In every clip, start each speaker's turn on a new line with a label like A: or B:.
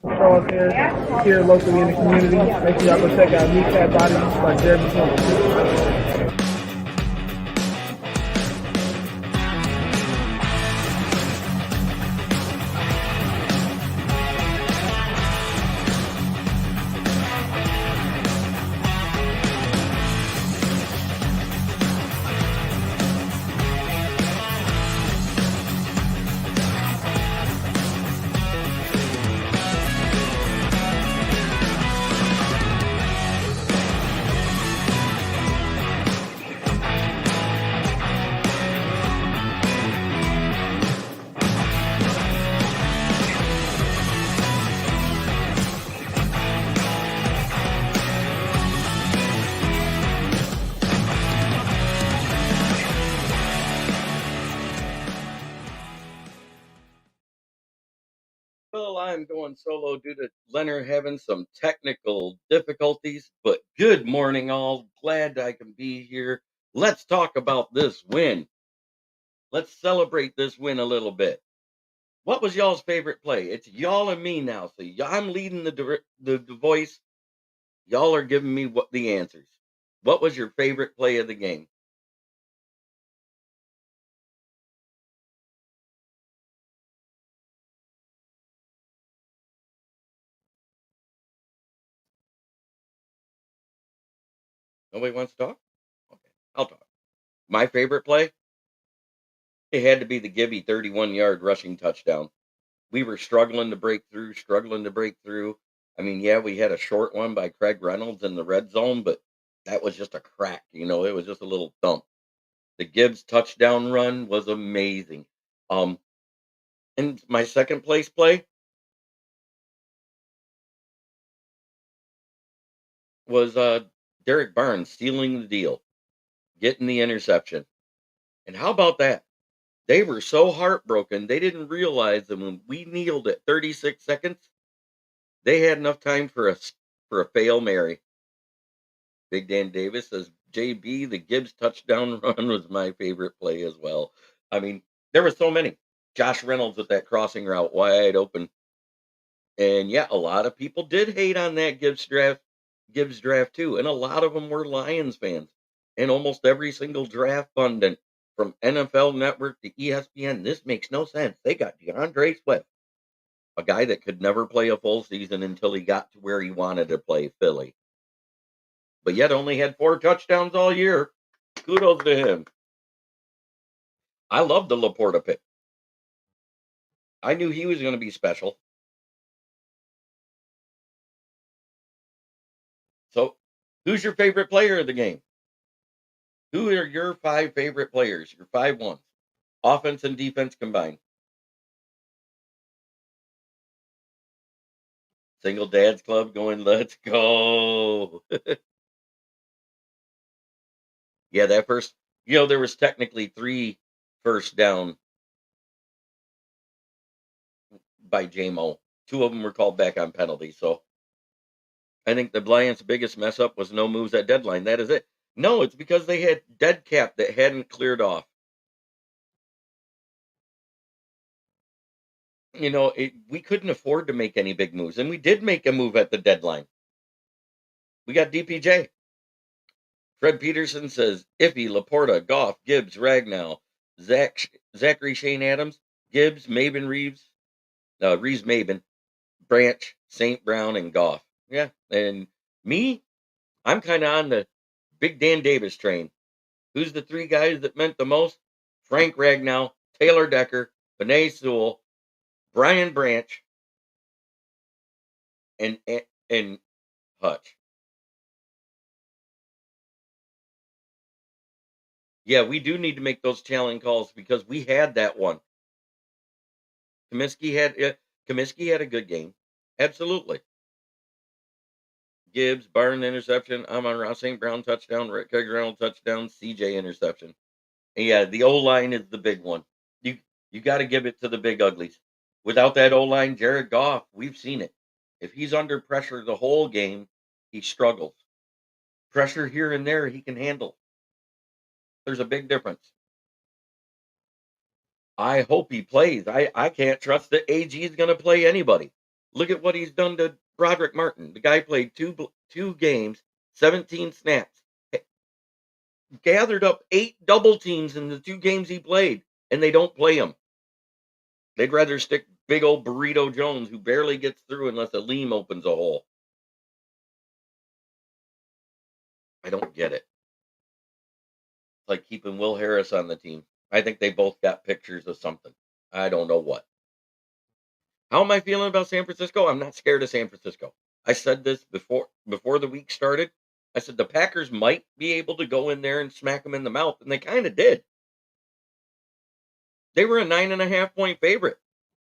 A: Crosshair here locally in the community. Make sure y'all go check out Kneecap Bodies by Jeremy Smokin.
B: Well, I'm going solo due to Leonard having some technical difficulties, but good morning, all. Glad I can be here. Let's talk about this win. Let's celebrate this win a little bit. What was y'all's favorite play? It's y'all and me now. So I'm leading the voice. Y'all are giving me what the answers. What was your favorite play of the game? Nobody wants to talk? Okay, I'll talk. My favorite play? It had to be the Gibby 31-yard rushing touchdown. We were struggling to break through, struggling to break through. I mean, yeah, we had a short one by Craig Reynolds in the red zone, but that was just a crack. It was just a little thump. The Gibbs touchdown run was amazing. Um, and my second place play was Derek Barnes stealing the deal, getting the interception. And how about that? They were so heartbroken they didn't realize that when we kneeled at 36 seconds, they had enough time for a fail Mary. Big Dan Davis says, JB, the Gibbs touchdown run was my favorite play as well. I mean, there were so many. Josh Reynolds with that crossing route wide open. And yeah, a lot of people did hate on that Gibbs draft too. And a lot of them were Lions fans. And almost every single draft pundit from NFL Network to ESPN, this makes no sense. They got DeAndre Swift, a guy that could never play a full season until he got to where he wanted to play Philly, but yet only had 4 touchdowns all year. Kudos to him. I love the Laporta pick. I knew he was going to be special. So, who's your favorite player of the game? Who are your 5 favorite players? Your 5 ones, offense and defense combined. Single Dad's Club going, let's go. Yeah, that first, there was technically 3 first down by JMO. 2 of them were called back on penalties. So I think the Lions' biggest mess up was no moves at deadline. That is it. No, it's because they had dead cap that hadn't cleared off. We couldn't afford to make any big moves, and we did make a move at the deadline. We got DPJ. Fred Peterson says Iffy, Laporta, Goff, Gibbs, Ragnow, Zachary Shane Adams, Gibbs, Maben Reeves, Maben, Branch, St. Brown, and Goff. Yeah, and me, I'm kind of on the Big Dan Davis train. Who's the 3 guys that meant the most? Frank Ragnow, Taylor Decker, Benet Sewell, Brian Branch, and Hutch. Yeah, we do need to make those challenge calls because we had that one. Comiskey had a good game. Absolutely. Gibbs, Barton interception. Amon-Ra St. Brown touchdown. Craig Reynolds touchdown. CJ interception. And yeah, the O line is the big one. You got to give it to the big uglies. Without that O line, Jared Goff, we've seen it. If he's under pressure the whole game, he struggles. Pressure here and there, he can handle. There's a big difference. I hope he plays. I can't trust that AG is going to play anybody. Look at what he's done to Broderick Martin. The guy played two games, 17 snaps, gathered up 8 double teams in the 2 games he played, and they don't play him. They'd rather stick big old Burrito Jones, who barely gets through unless a Leam opens a hole. I don't get it. It's like keeping Will Harris on the team. I think they both got pictures of something. I don't know what. How am I feeling about San Francisco? I'm not scared of San Francisco. I said this before the week started. I said the Packers might be able to go in there and smack them in the mouth, and they kind of did. They were a 9.5 point favorite.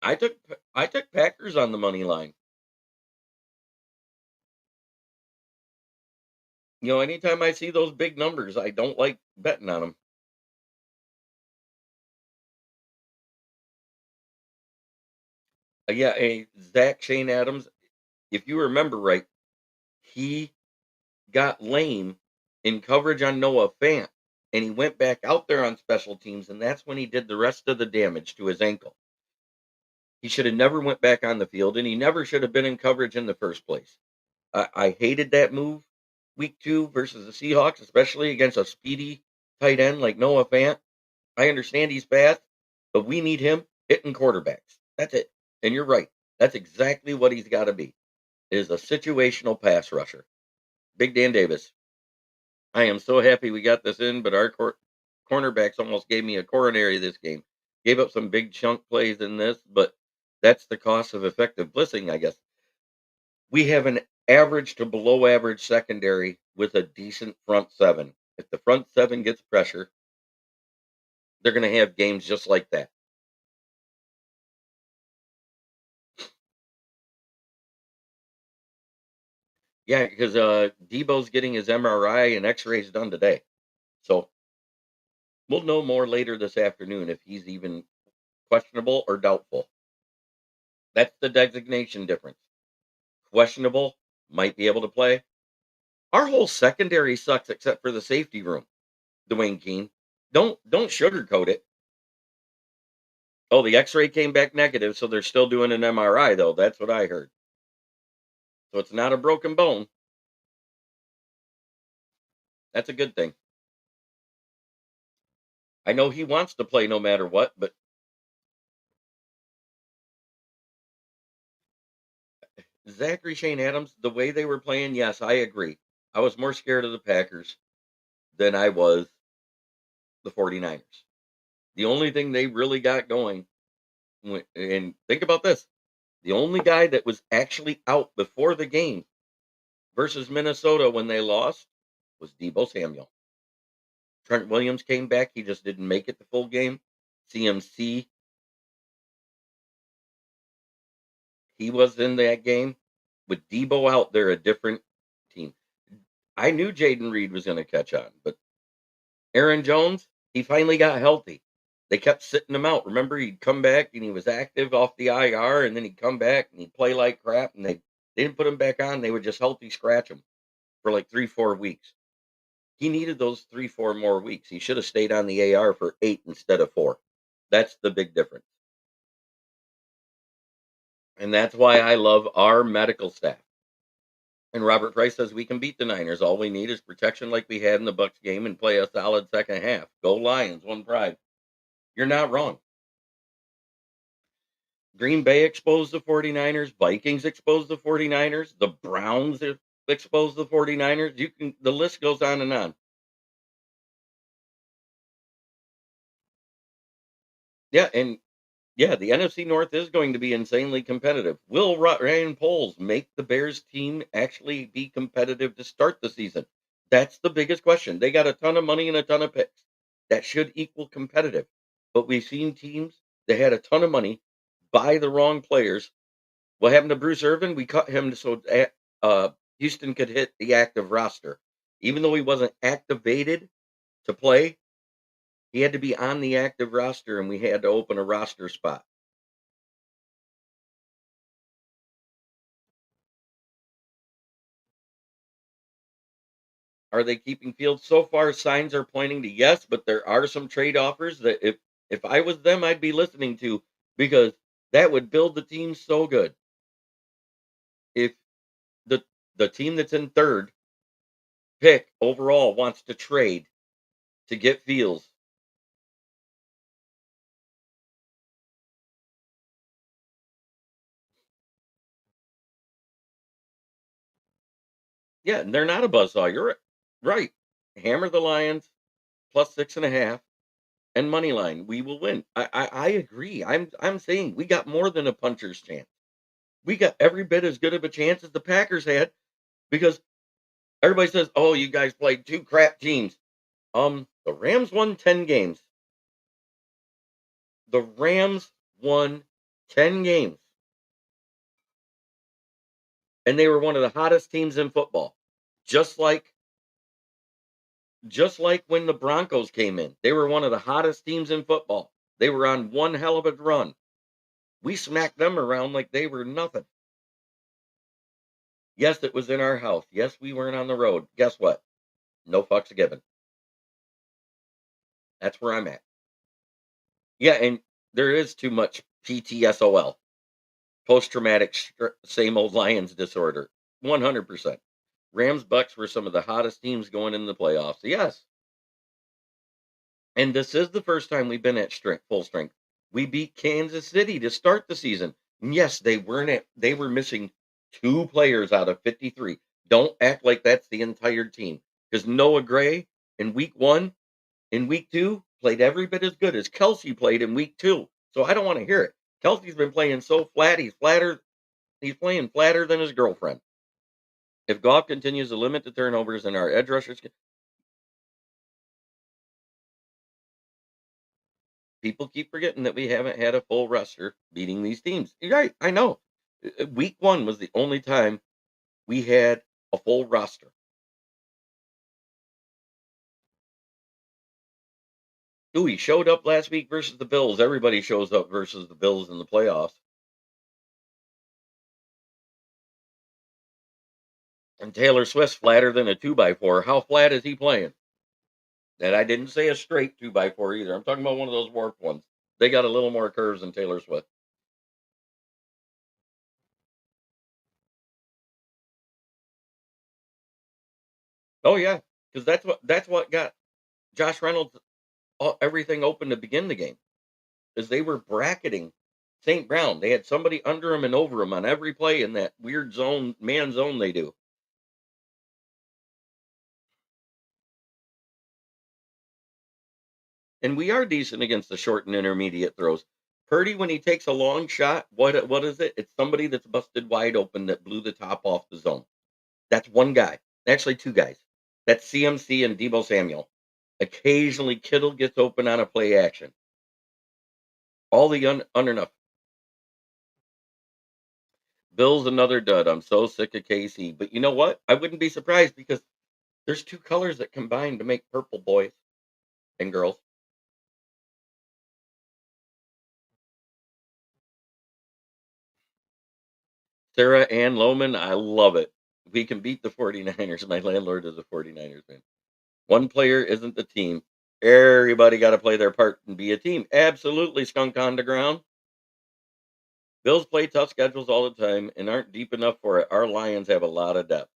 B: I took Packers on the money line. Anytime I see those big numbers, I don't like betting on them. Yeah, Zach Shane Adams, if you remember right, he got lame in coverage on Noah Fant, and he went back out there on special teams, and that's when he did the rest of the damage to his ankle. He should have never went back on the field, and he never should have been in coverage in the first place. I hated that move week 2 versus the Seahawks, especially against a speedy tight end like Noah Fant. I understand he's fast, but we need him hitting quarterbacks. That's it. And you're right. That's exactly what he's got to be. Is a situational pass rusher. Big Dan Davis. I am so happy we got this in, but our cornerbacks almost gave me a coronary this game. Gave up some big chunk plays in this, but that's the cost of effective blitzing, I guess. We have an average to below average secondary with a decent front seven. If the front seven gets pressure, they're going to have games just like that. Yeah, because Debo's getting his MRI and X-rays done today, so we'll know more later this afternoon if he's even questionable or doubtful. That's the designation difference. Questionable, might be able to play. Our whole secondary sucks except for the safety room. Dwayne Keene, don't sugarcoat it. Oh, the X-ray came back negative, so they're still doing an MRI though. That's what I heard. So it's not a broken bone. That's a good thing. I know he wants to play no matter what, but Zachary Shane Adams, the way they were playing, yes, I agree. I was more scared of the Packers than I was the 49ers. The only thing they really got going, and think about this, the only guy that was actually out before the game versus Minnesota when they lost was Debo Samuel. Trent Williams came back. He just didn't make it the full game. CMC, he was in that game. With Debo out there, a different team. I knew Jaden Reed was going to catch on, but Aaron Jones, he finally got healthy. They kept sitting him out. Remember, he'd come back and he was active off the IR, and then he'd come back and he'd play like crap, and they didn't put him back on. They would just healthy scratch him for like 3-4 weeks. He needed those 3-4 more weeks. He should have stayed on the AR for 8 instead of 4. That's the big difference. And that's why I love our medical staff. And Robert Price says we can beat the Niners. All we need is protection like we had in the Bucks game and play a solid second half. Go Lions, one pride. You're not wrong. Green Bay exposed the 49ers. Vikings exposed the 49ers. The Browns exposed the 49ers. The list goes on and on. Yeah, and yeah, the NFC North is going to be insanely competitive. Will Ryan Poles make the Bears team actually be competitive to start the season? That's the biggest question. They got a ton of money and a ton of picks. That should equal competitive. But we've seen teams that had a ton of money buy the wrong players. What happened to Bruce Irvin? We cut him so Houston could hit the active roster. Even though he wasn't activated to play, he had to be on the active roster, and we had to open a roster spot. Are they keeping Fields? So far, signs are pointing to yes, but there are some trade offers that if I was them, I'd be listening to, because that would build the team so good. If the the team that's in third pick overall wants to trade to get Fields, yeah, and they're not a buzzsaw. You're right. Hammer the Lions plus 6.5 and money line. We will win. I agree. I'm saying we got more than a puncher's chance. We got every bit as good of a chance as the Packers had because everybody says, "Oh, you guys played two crap teams." The Rams won 10 games. The Rams won 10 games, and they were one of the hottest teams in football. Just like just like when the Broncos came in. They were one of the hottest teams in football. They were on one hell of a run. We smacked them around like they were nothing. Yes, it was in our house. Yes, we weren't on the road. Guess what? No fucks given. That's where I'm at. Yeah, and there is too much PTSOL, post traumatic same old Lions disorder. 100%. Rams Bucks were some of the hottest teams going in the playoffs. Yes. And this is the first time we've been at strength, full strength. We beat Kansas City to start the season. And yes, they were missing two players out of 53. Don't act like that's the entire team. Because Noah Gray in week 1, in week 2, played every bit as good as Kelsey played in week 2. So I don't want to hear it. Kelsey's been playing so flat, he's playing flatter than his girlfriend. If Goff continues to limit the turnovers and our edge rushers, people keep forgetting that we haven't had a full roster beating these teams. You're right, I know. Week 1 was the only time we had a full roster. Ooh, he showed up last week versus the Bills. Everybody shows up versus the Bills in the playoffs. And Taylor Swift's flatter than a 2x4. How flat is he playing? And I didn't say a straight 2x4 either. I'm talking about one of those warped ones. They got a little more curves than Taylor Swift. Oh yeah, because that's what got Josh Reynolds everything open to begin the game. Is they were bracketing St. Brown. They had somebody under him and over him on every play in that weird zone, man zone they do. And we are decent against the short and intermediate throws. Purdy, when he takes a long shot, what is it? It's somebody that's busted wide open that blew the top off the zone. That's one guy. Actually, two guys. That's CMC and Debo Samuel. Occasionally, Kittle gets open on a play action. All the under enough. Bill's another dud. I'm so sick of KC. But you know what? I wouldn't be surprised because there's two colors that combine to make purple boys and girls. Sarah Ann Lohman, I love it. We can beat the 49ers. My landlord is a 49ers fan. One player isn't the team. Everybody got to play their part and be a team. Absolutely, skunk on the ground. Bills play tough schedules all the time and aren't deep enough for it. Our Lions have a lot of depth.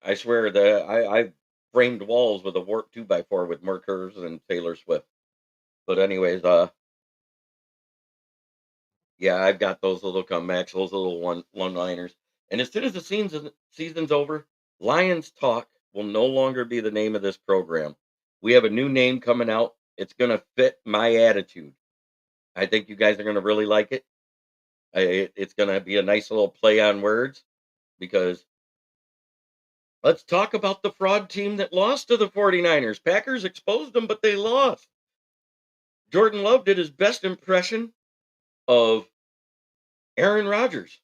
B: I swear that I framed walls with a warp 2x4 with more curves than Taylor Swift. But anyways, yeah, I've got those little comebacks, those little one-liners. And as soon as the season's over, Lions Talk will no longer be the name of this program. We have a new name coming out. It's going to fit my attitude. I think you guys are going to really like it. It's going to be a nice little play on words because let's talk about the fraud team that lost to the 49ers. Packers exposed them, but they lost. Jordan Love did his best impression of Aaron Rodgers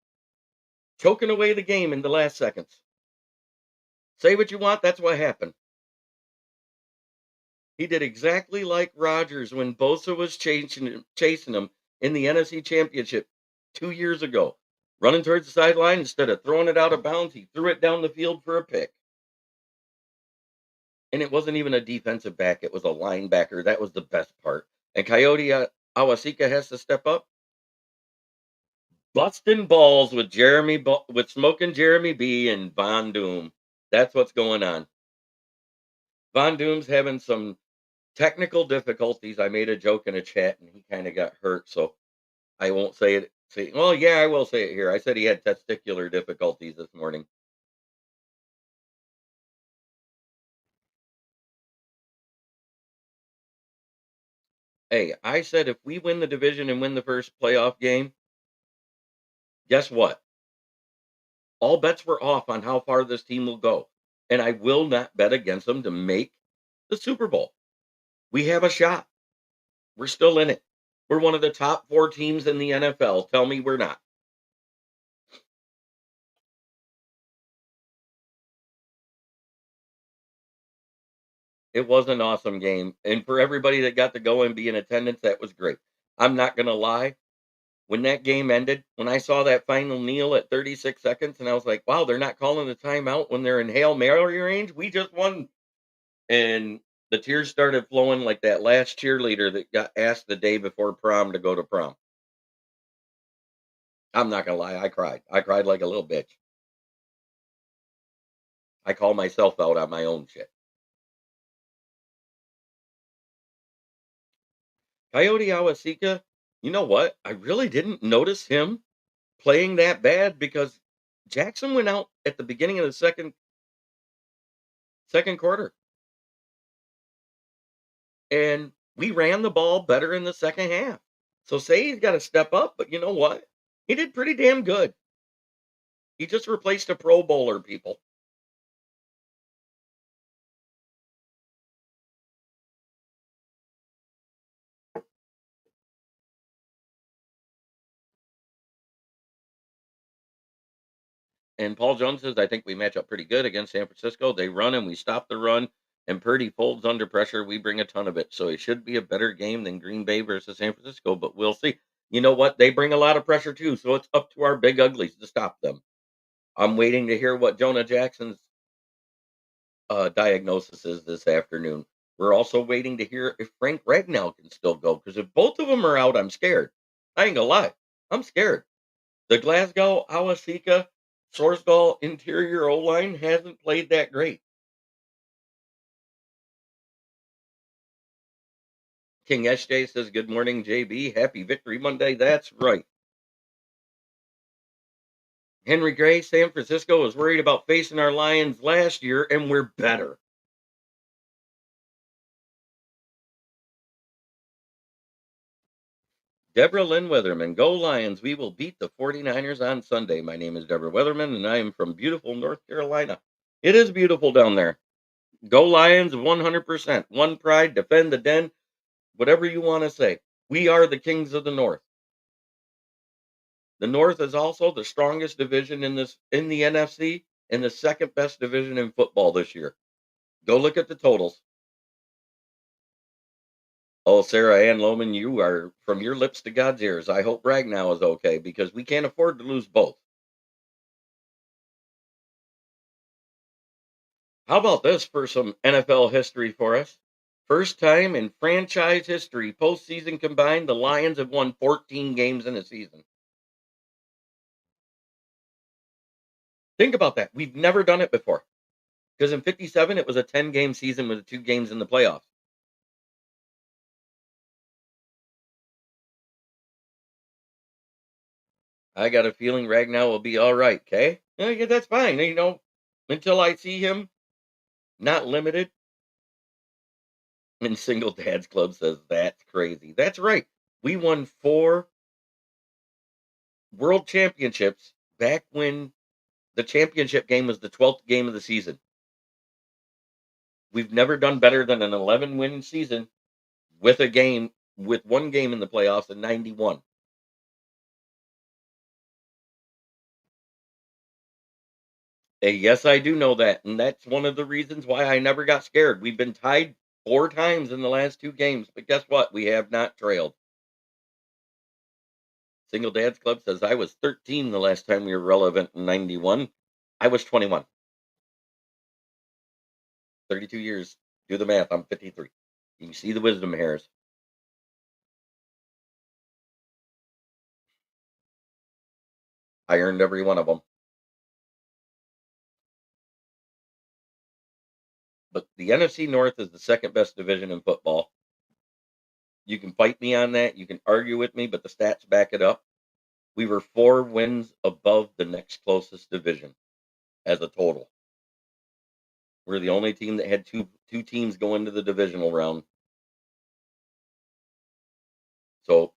B: choking away the game in the last seconds. Say what you want, that's what happened. He did exactly like Rodgers when Bosa was chasing him in the NFC Championship 2 years ago. Running towards the sideline, instead of throwing it out of bounds, he threw it down the field for a pick. And it wasn't even a defensive back, it was a linebacker. That was the best part. And Coyote Awasika has to step up. busting balls with with Smokin Jeremy B and Von Doom. That's what's going on. Von Doom's having some technical difficulties. I made a joke in a chat and he kind of got hurt, so I won't say it. Say, well, yeah, I will say it here. I said he had testicular difficulties this morning. Hey, I said if we win the division and win the first playoff game, guess what? All bets were off on how far this team will go. And I will not bet against them to make the Super Bowl. We have a shot. We're still in it. We're one of the top 4 teams in the NFL. Tell me we're not. It was an awesome game. And for everybody that got to go and be in attendance, that was great. I'm not going to lie. When that game ended, when I saw that final kneel at 36 seconds, and I was like, wow, they're not calling the timeout when they're in Hail Mary range. We just won. And the tears started flowing like that last cheerleader that got asked the day before prom to go to prom. I'm not gonna lie, I cried. I cried like a little bitch. I call myself out on my own shit. Coyote Awasika, you know what? I really didn't notice him playing that bad because Jackson went out at the beginning of the second quarter, and we ran the ball better in the second half. So say he's got to step up, but you know what? He did pretty damn good. He just replaced a Pro Bowler, people. And Paul Jones says, I think we match up pretty good against San Francisco. They run and we stop the run, and Purdy folds under pressure. We bring a ton of it. So it should be a better game than Green Bay versus San Francisco, but we'll see. You know what? They bring a lot of pressure too. So it's up to our big uglies to stop them. I'm waiting to hear what Jonah Jackson's diagnosis is this afternoon. We're also waiting to hear if Frank Ragnow can still go because if both of them are out, I'm scared. I ain't gonna lie. I'm scared. The Glasgow Awasika Sorsdal interior O line hasn't played that great. King SJ says, good morning, JB. Happy Victory Monday. That's right. Henry Gray, San Francisco was worried about facing our Lions last year, and we're better. Deborah Lynn Weatherman, go Lions. We will beat the 49ers on Sunday. My name is Deborah Weatherman, and I am from beautiful North Carolina. It is beautiful down there. Go Lions 100%. One pride, defend the den, whatever you want to say. We are the kings of the North. The North is also the strongest division in the NFC and the second best division in football this year. Go look at the totals. Oh, Sarah Ann Lohman, you are from your lips to God's ears. I hope Ragnow is okay because we can't afford to lose both. How about this for some NFL history for us? First time in franchise history, postseason combined, the Lions have won 14 games in a season. Think about that. We've never done it before. Because in 57, it was a 10-game season with 2 games in the playoffs. I got a feeling Ragnow will be all right. Okay, yeah, that's fine. Until I see him not limited. And Single Dad's Club says that's crazy. That's right. We won 4 world championships back when the championship game was the 12th game of the season. We've never done better than an 11-win season with 1 game in the playoffs in 91. Yes, I do know that, and that's one of the reasons why I never got scared. We've been tied 4 times in the last 2 games, but guess what? We have not trailed. Single Dad's Club says I was 13 the last time we were relevant in 91. I was 21. 32 years. Do the math. I'm 53. You can see the wisdom hairs. I earned every one of them. But the NFC North is the second best division in football. You can fight me on that. You can argue with me, but the stats back it up. We were 4 wins above the next closest division as a total. We're the only team that had two teams go into the divisional round. So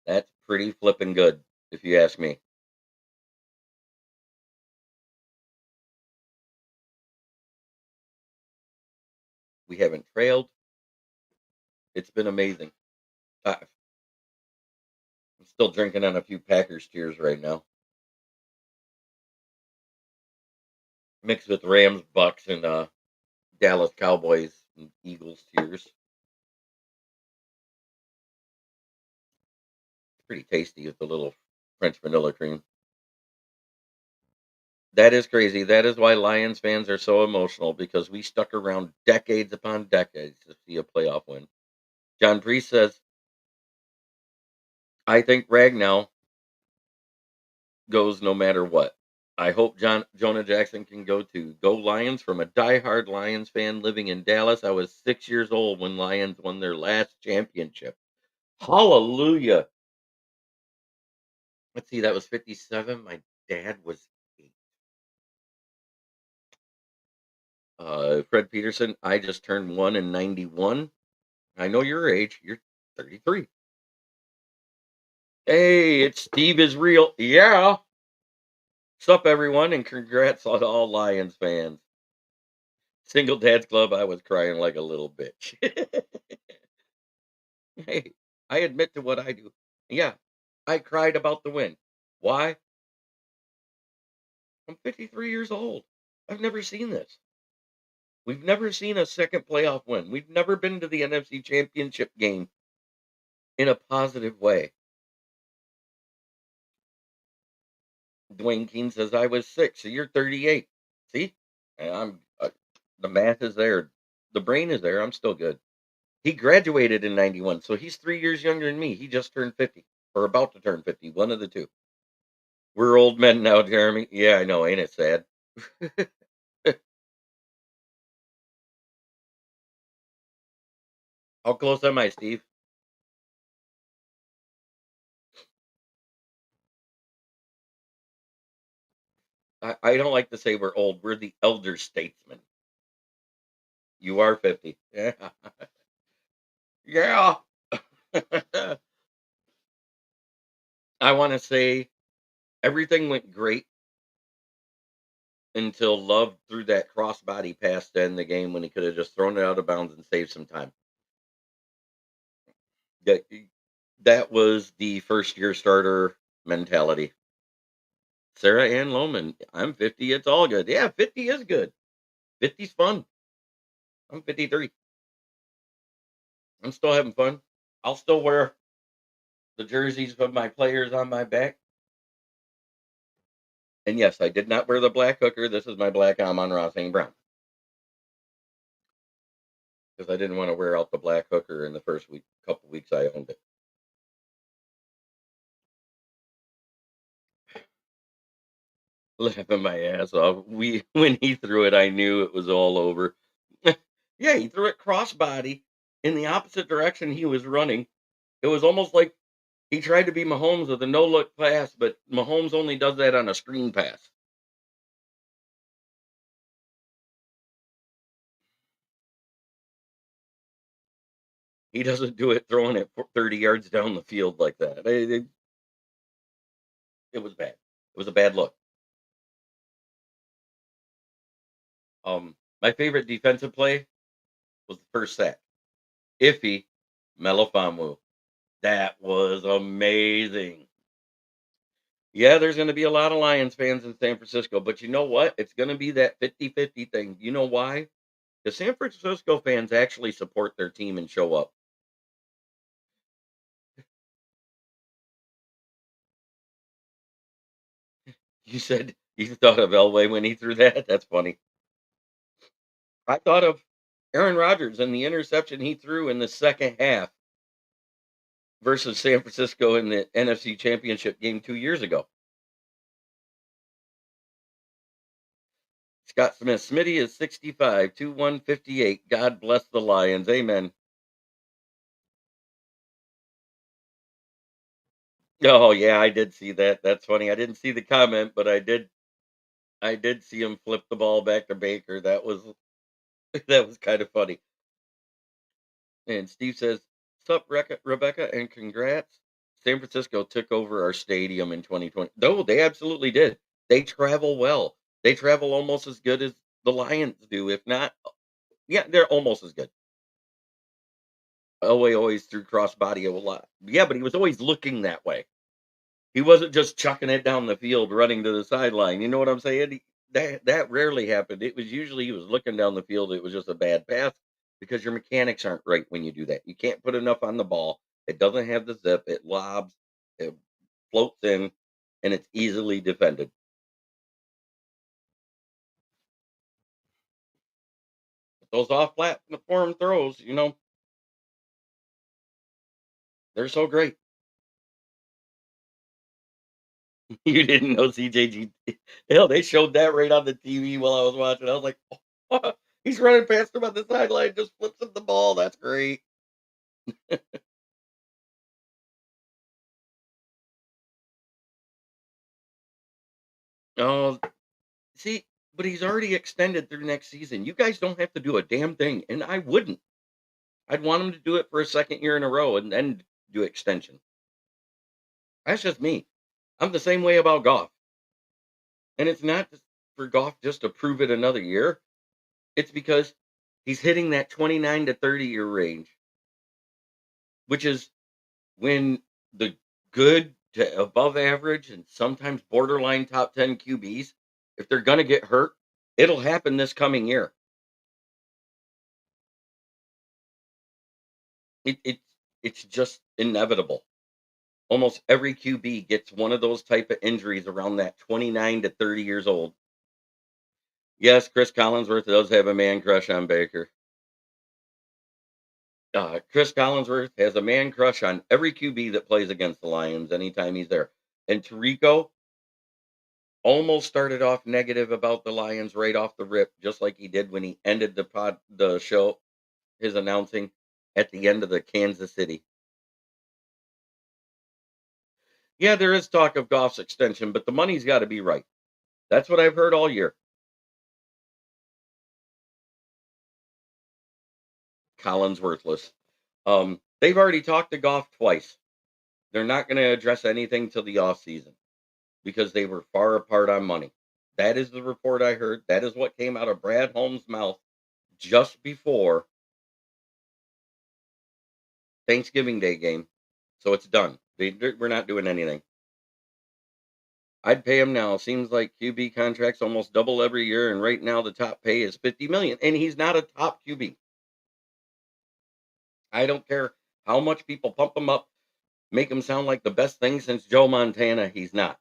B: that's pretty flipping good, if you ask me. We haven't trailed. It's been amazing. I'm still drinking on a few Packers tears right now, mixed with Rams, Bucks, and Dallas Cowboys and Eagles tears. It's pretty tasty with the little French vanilla cream. That is crazy. That is why Lions fans are so emotional because we stuck around decades upon decades to see a playoff win. John Priest says, I think Ragnow goes no matter what. I hope Jonah Jackson can go too. Go Lions from a diehard Lions fan living in Dallas. I was 6 years old when Lions won their last championship. Hallelujah. Let's see, that was 57. My dad was 8. Fred Peterson, I just turned 1 in 91. I know your age. You're 33. Hey, it's Steve is real. Yeah. Sup, everyone, and congrats on all Lions fans. Single Dad's Club, I was crying like a little bitch. Hey, I admit to what I do. Yeah, I cried about the win. Why? I'm 53 years old. I've never seen this. We've never seen a second playoff win. We've never been to the NFC Championship game in a positive way. Dwayne Keene says I was 6, so you're 38. See, and the math is there, the brain is there. I'm still good. He graduated in 91, so he's 3 years younger than me. He just turned 50 or about to turn 50. One of the two. We're old men now, Jeremy. Yeah, I know. Ain't it sad? How close am I, Steve? I don't like to say we're old. We're the elder statesmen. You are 50. Yeah. Yeah. I want to say everything went great until Love threw that crossbody pass to end the game when he could have just thrown it out of bounds and saved some time. That that was the first year starter mentality. Sarah Ann Lohman, I'm 50. It's all good. Yeah, 50 is good. 50's fun. I'm 53. I'm still having fun. I'll still wear the jerseys of my players on my back. And yes, I did not wear the black hooker. This is my black Amon-Ra St. Brown because I didn't want to wear out the black hooker in the first couple weeks I owned it. Laughing my ass off. When he threw it, I knew it was all over. Yeah, he threw it crossbody in the opposite direction he was running. It was almost like he tried to be Mahomes with a no look pass, but Mahomes only does that on a screen pass. He doesn't do it throwing it 30 yards down the field like that. It was bad. It was a bad look. My favorite defensive play was the first sack. Iffy Melifonwu. That was amazing. Yeah, there's going to be a lot of Lions fans in San Francisco, but you know what? It's going to be that 50-50 thing. You know why? The San Francisco fans actually support their team and show up. You said you thought of Elway when he threw that? That's funny. I thought of Aaron Rodgers and the interception he threw in the second half versus San Francisco in the NFC Championship game 2 years ago. Scott Smith, Smitty is 65, 158. God bless the Lions. Amen. Oh yeah, I did see that. That's funny. I didn't see the comment, but I did see him flip the ball back to Baker. That was that was kind of funny. And Steve says, "Sup, Rebecca, and congrats. San Francisco took over our stadium in 2020. No, they absolutely did. They travel well. They travel almost as good as the Lions do, if not, yeah, they're almost as good. Elway always threw crossbody a lot. Yeah, but he was always looking that way. He wasn't just chucking it down the field, running to the sideline. You know what I'm saying? That rarely happened. It was usually he was looking down the field. It was just a bad pass because your mechanics aren't right when you do that. You can't put enough on the ball. It doesn't have the zip. It lobs. It floats in, and it's easily defended. But those off platform throws, they're so great. You didn't know CJG. Hell, they showed that right on the TV while I was watching. I was like, he's running past him on the sideline, just flips him the ball. That's great. Oh, see, but he's already extended through next season. You guys don't have to do a damn thing, and I wouldn't. I'd want him to do it for a second year in a row and then do extension. That's just me. I'm the same way about golf, and it's not just for golf just to prove it another year. It's because he's hitting that 29 to 30-year range, which is when the good to above average and sometimes borderline top 10 QBs, if they're going to get hurt, it'll happen this coming year. It's just inevitable. Almost every QB gets one of those type of injuries around that 29 to 30 years old. Yes, Chris Collinsworth does have a man crush on Baker. Chris Collinsworth has a man crush on every QB that plays against the Lions anytime he's there. And Tirico almost started off negative about the Lions right off the rip, just like he did when he ended the show, his announcing at the end of the Kansas City. Yeah, there is talk of Goff's extension, but the money's got to be right. That's what I've heard all year. Collins worthless. They've already talked to Goff twice. They're not going to address anything till the off season because they were far apart on money. That is the report I heard. That is what came out of Brad Holmes' mouth just before Thanksgiving Day game. So it's done. We're not doing anything. I'd pay him now. Seems like QB contracts almost double every year, and right now the top pay is 50 million, and he's not a top QB. I don't care how much people pump him up, make him sound like the best thing since Joe Montana. He's not.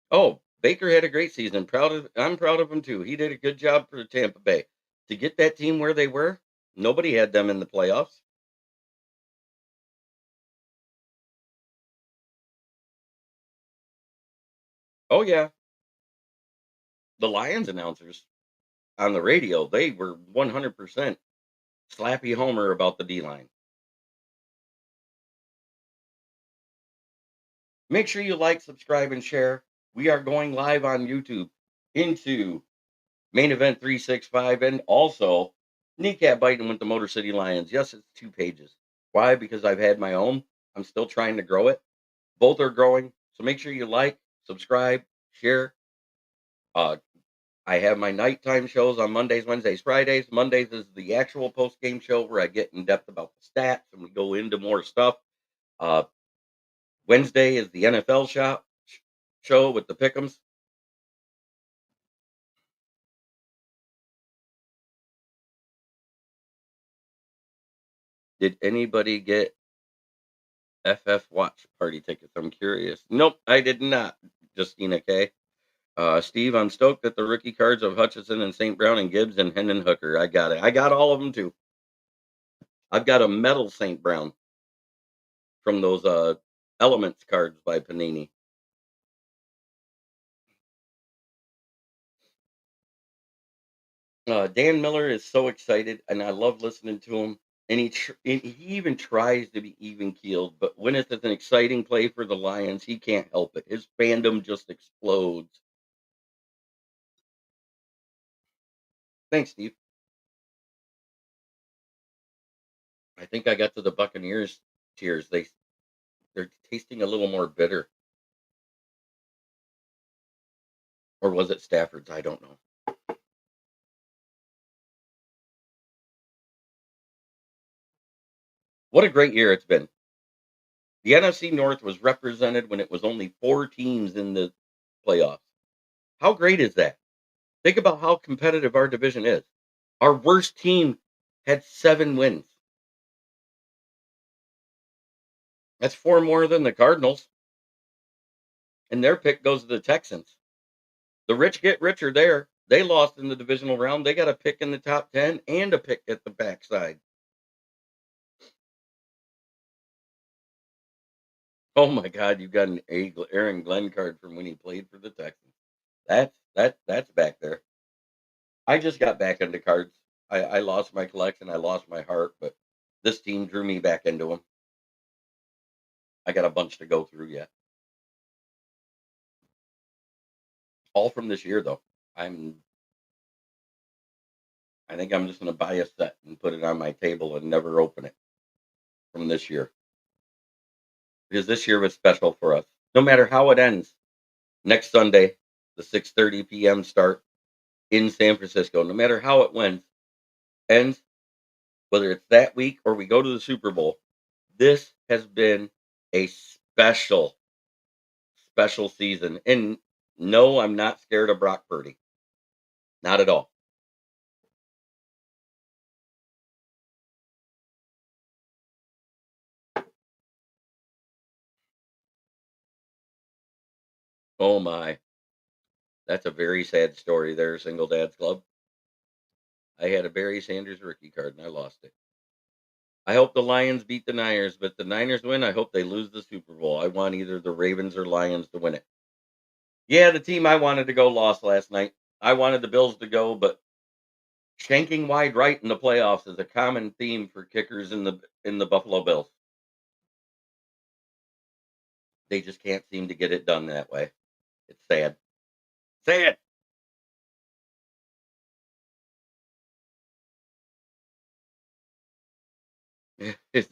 B: Oh, Baker had a great season. I'm proud of him too. He did a good job for Tampa Bay. To get that team where they were, nobody had them in the playoffs. Oh yeah, the Lions announcers on the radio, they were 100% slappy homer about the D-line. Make sure you like, subscribe, and share. We are going live on YouTube into Main Event 365 and also Kneecap Biting with the Motor City Lions. Yes, it's 2 pages. Why? Because I've had my own. I'm still trying to grow it. Both are growing. So make sure you like, subscribe, share. Uh, I have my nighttime shows on Mondays, Wednesdays, Fridays. Mondays is the actual post game show where I get in depth about the stats and we go into more stuff. Uh, Wednesday is the NFL show with the pick'ems. Did anybody get FF watch party tickets? I'm curious. Nope, I did not. Justina K. Steve, I'm stoked that the rookie cards of Hutchinson and St. Brown and Gibbs and Hendon Hooker. I got it. I got all of them too. I've got a metal Saint Brown from those Elements cards by Panini. Dan Miller is so excited, and I love listening to him. And he even tries to be even keeled, but when it's an exciting play for the Lions, he can't help it. His fandom just explodes. Thanks, Steve. I think I got to the Buccaneers cheers. They're tasting a little more bitter, or was it Stafford's? I don't know. What a great year it's been. The NFC North was represented when it was only 4 teams in the playoffs. How great is that? Think about how competitive our division is. Our worst team had 7 wins. That's four more than the Cardinals, and their pick goes to the Texans. The rich get richer there. They lost in the divisional round. They got a pick in the top 10 and a pick at the backside. Oh my God, you've got an Aaron Glenn card from when he played for the Texans. That's back there. I just got back into cards. I lost my collection. I lost my heart, but this team drew me back into them. I got a bunch to go through yet. All from this year though. I'm I think I'm just gonna buy a set and put it on my table and never open it from this year. Because this year was special for us. No matter how it ends. Next Sunday, the 6:30 p.m. start in San Francisco. No matter how it ends, whether it's that week or we go to the Super Bowl, this has been a special season. And no, I'm not scared of Brock Purdy. Not at all. Oh my. That's a very sad story there, Single Dad's Club. I had a Barry Sanders rookie card and I lost it. I hope the Lions beat the Niners, but if the Niners win, I hope they lose the Super Bowl. I want either the Ravens or Lions to win it. Yeah, the team I wanted to go lost last night. I wanted the Bills to go, but shanking wide right in the playoffs is a common theme for kickers in the Buffalo Bills. They just can't seem to get it done that way. It's sad. Sad.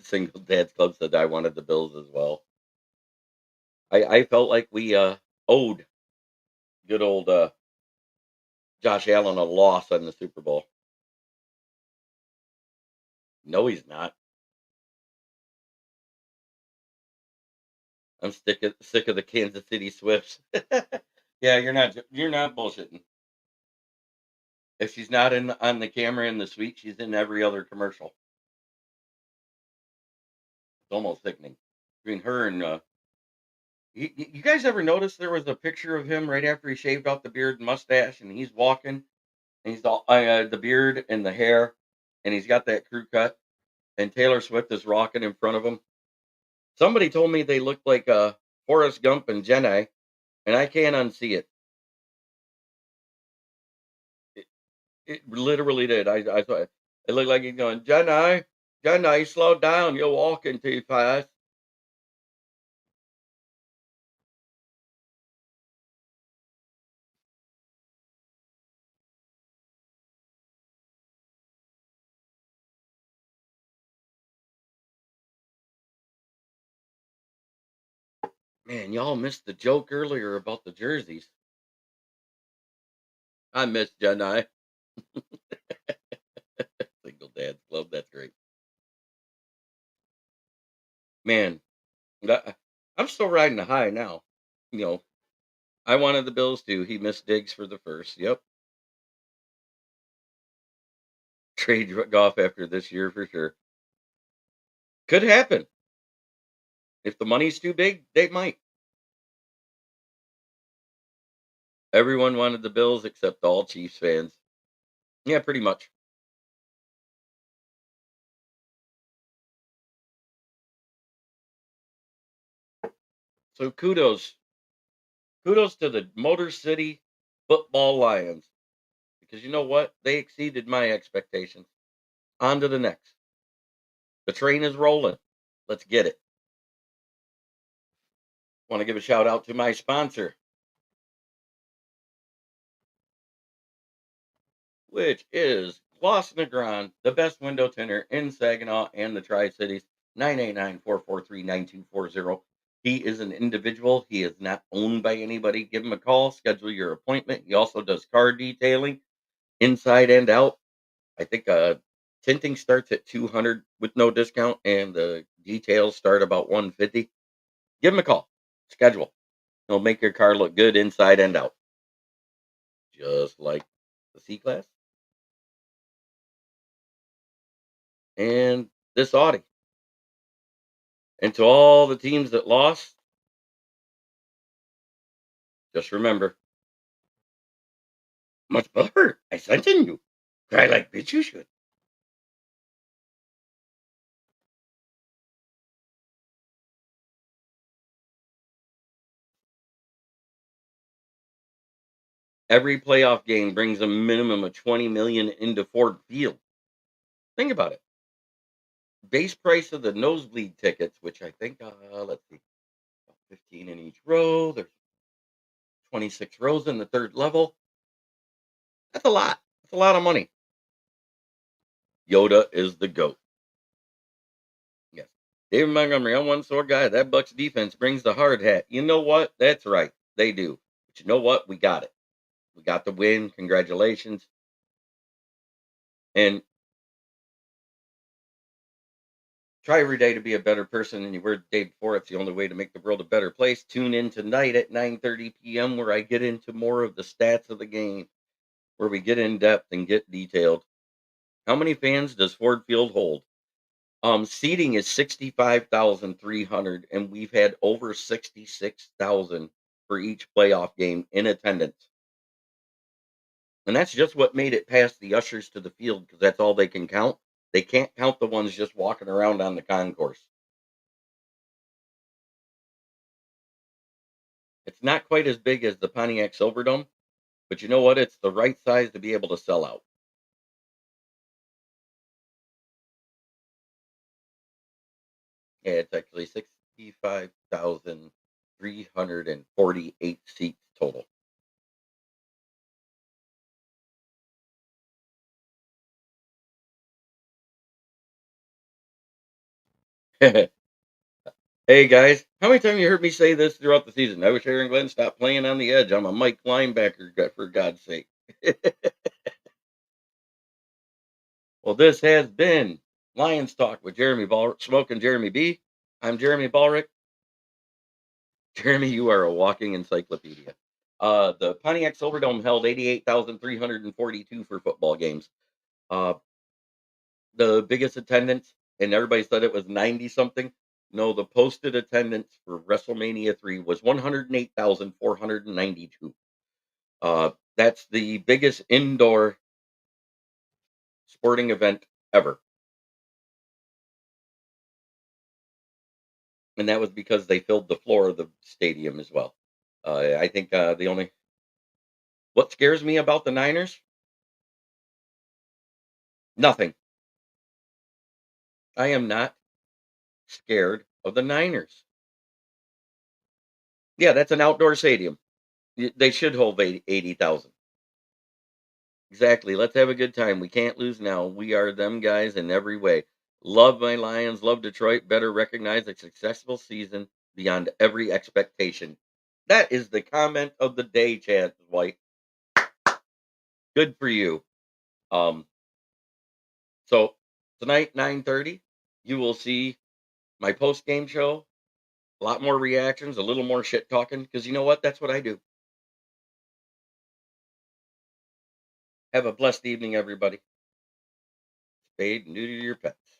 B: Single Dad's Club said I wanted the Bills as well. I felt like we owed good old Josh Allen a loss on the Super Bowl. No, he's not. I'm sick of the Kansas City Swifts. Yeah, you're not bullshitting. If she's not in on the camera in the suite, she's in every other commercial. It's almost sickening. Between her and you guys ever notice there was a picture of him right after he shaved off the beard and mustache, and he's walking, and he's all the beard and the hair, and he's got that crew cut, and Taylor Swift is rocking in front of him. Somebody told me they looked like Forrest Gump and Jenny, and I can't unsee it. It, it literally did. I thought it looked like he's going, Jenny, slow down. You're walking too fast. Man, y'all missed the joke earlier about the jerseys. I miss Jenny. Single Dad's Club. That's great. Man, I- I'm still riding the high now. You know, I wanted the Bills to. He missed Diggs for the first. Yep. Trade Goff after this year for sure. Could happen. If the money's too big, they might. Everyone wanted the Bills except all Chiefs fans. Yeah, pretty much. So kudos to the Motor City Football Lions because you know what? They exceeded my expectations. On to the next. The train is rolling. Let's get it. Want to give a shout out to my sponsor, which is Gloss Negron, the best window tinter in Saginaw and the Tri Cities. 989-443-9240. He is an individual. He is not owned by anybody. Give him a call, schedule your appointment. He also does car detailing inside and out. I think tinting starts at 200 with no discount, and the details start about 150. Give him a call, schedule. He'll make your car look good inside and out, just like the C Class and this Audi. And to all the teams that lost, just remember, much better. I sent in you. Cry like bitch you should. Every playoff game brings a minimum of 20 million into Ford Field. Think about it. Base price of the nosebleed tickets, which I think, let's see, 15 in each row. There's 26 rows in the third level. That's a lot. That's a lot of money. Yoda is the GOAT. Yes. David Montgomery, I'm one sore guy. That Bucks defense brings the hard hat. You know what? That's right. They do. But you know what? We got it. We got the win. Congratulations. And try every day to be a better person than you were the day before. It's the only way to make the world a better place. Tune in tonight at 9:30 p.m. where I get into more of the stats of the game, where we get in depth and get detailed. How many fans does Ford Field hold? Seating is 65,300, and we've had over 66,000 for each playoff game in attendance. And that's just what made it past the ushers to the field because that's all they can count. They can't count the ones just walking around on the concourse. It's not quite as big as the Pontiac Silverdome, but you know what? It's the right size to be able to sell out. Yeah, it's actually 65,348 seats total. Hey guys, how many times you heard me say this throughout the season? I wish Aaron Glenn stopped playing on the edge. I'm a Mike linebacker, for God's sake. Well, this has been Lions Talk with Jeremy Ball, Smoking Jeremy B. I'm Jeremy Ballrick. Jeremy, you are a walking encyclopedia. The Pontiac Silverdome held 88,342 for football games. Uh, the biggest attendance, and everybody said it was 90 something. No, the posted attendance for WrestleMania 3 was 108,492. That's the biggest indoor sporting event ever. And that was because they filled the floor of the stadium as well. I think the only what scares me about the Niners? Nothing. I am not scared of the Niners. Yeah, that's an outdoor stadium. They should hold 80,000. Exactly. Let's have a good time. We can't lose now. We are them guys in every way. Love my Lions. Love Detroit. Better recognize a successful season beyond every expectation. That is the comment of the day, Chad White. Good for you. Um, so tonight, 9:30, you will see my post game show. A lot more reactions, a little more shit talking, because you know what? That's what I do. Have a blessed evening, everybody. Spade and neuter your pets.